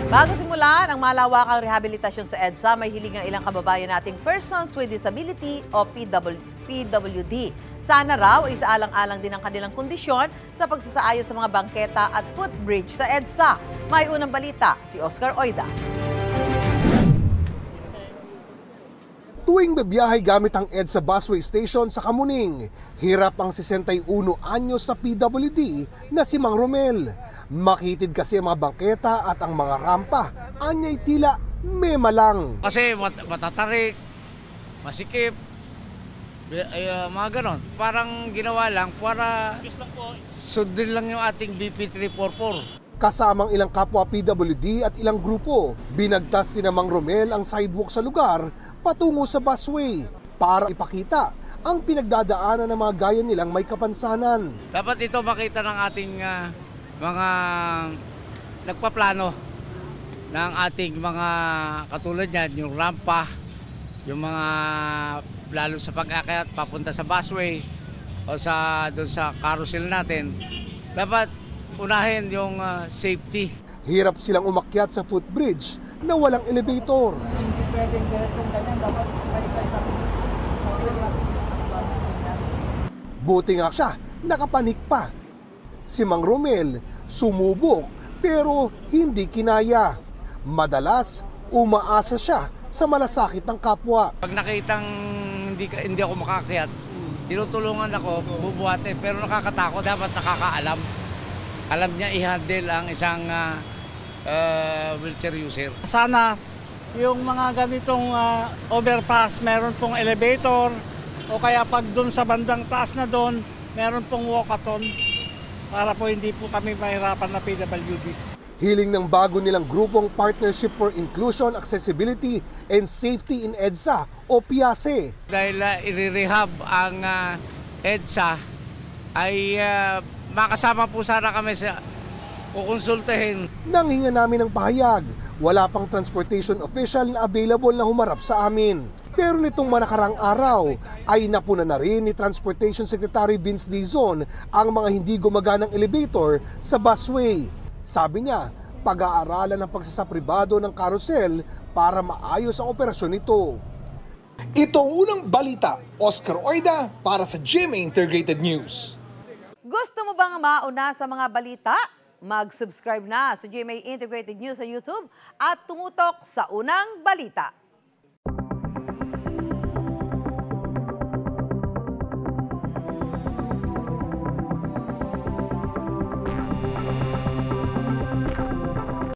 Bago simulan ang malawakang rehabilitasyon sa EDSA, may hiling ang ilang kababayan nating Persons with Disability o PWD. Sana raw ay isaalang-alang din ang kanilang kondisyon sa pagsasaayos sa mga bangketa at footbridge sa EDSA. May unang balita, si Oscar Oida. Tuwing bibiyahe gamit ang EDSA busway station sa Kamuning, hirap ang 61 anyos na PWD na si Mang Romel. Makitid kasi ang mga bangketa at ang mga rampa, anya'y tila mema lang. Kasi matatarik, masikip, mga ganon. Parang ginawa lang para sundin lang yung ating BP 344. Kasamang ilang kapwa PWD at ilang grupo, binagtas si Mang Romel ang sidewalk sa lugar patungo sa busway para ipakita ang pinagdadaanan ng mga gaya nilang may kapansanan. Dapat ito makita ng ating mga nagpaplano ng ating mga katulad niyan, yung rampa, yung mga lalo sa pag-akyat papunta sa busway o doon sa carousel natin. Dapat unahin yung safety. Hirap silang umakyat sa footbridge na walang elevator. Hindi pwedeng direksyon ganyan, dapat isa-isa. Buti nga siya, nakapanik pa. Si Mang Romel sumubok pero hindi kinaya. Madalas umaasa siya sa malasakit ng kapwa. Pag nakitang hindi ako makakakyat, tinutulungan ako, bubuhati, pero nakakatakot, dapat nakakaalam. Alam niya i-handle ang isang wheelchair user. Sana yung mga ganitong overpass, meron pong elevator o kaya pag doon sa bandang taas na doon, meron pong walkathon para po hindi po kami mahirapan na PWD. Hiling ng bago nilang grupong Partnership for Inclusion, Accessibility and Safety in EDSA o PIASE. Dahil i-rehab ang EDSA ay makasama po sana kami sa kukonsultahin. Nanghinga namin ng pahayag, wala pang transportation official na available na humarap sa amin. Pero nitong manakarang araw ay napuna na rin ni Transportation Secretary Vince Dizon ang mga hindi gumaganang elevator sa busway. Sabi niya, pag-aaralan ng pagsasapribado ng carousel para maayos ang operasyon nito. Ito ang unang balita, Oscar Oida para sa GMA Integrated News. Gusto mo bang mauna sa mga balita? Mag-subscribe na sa GMA Integrated News sa YouTube at tumutok sa unang balita.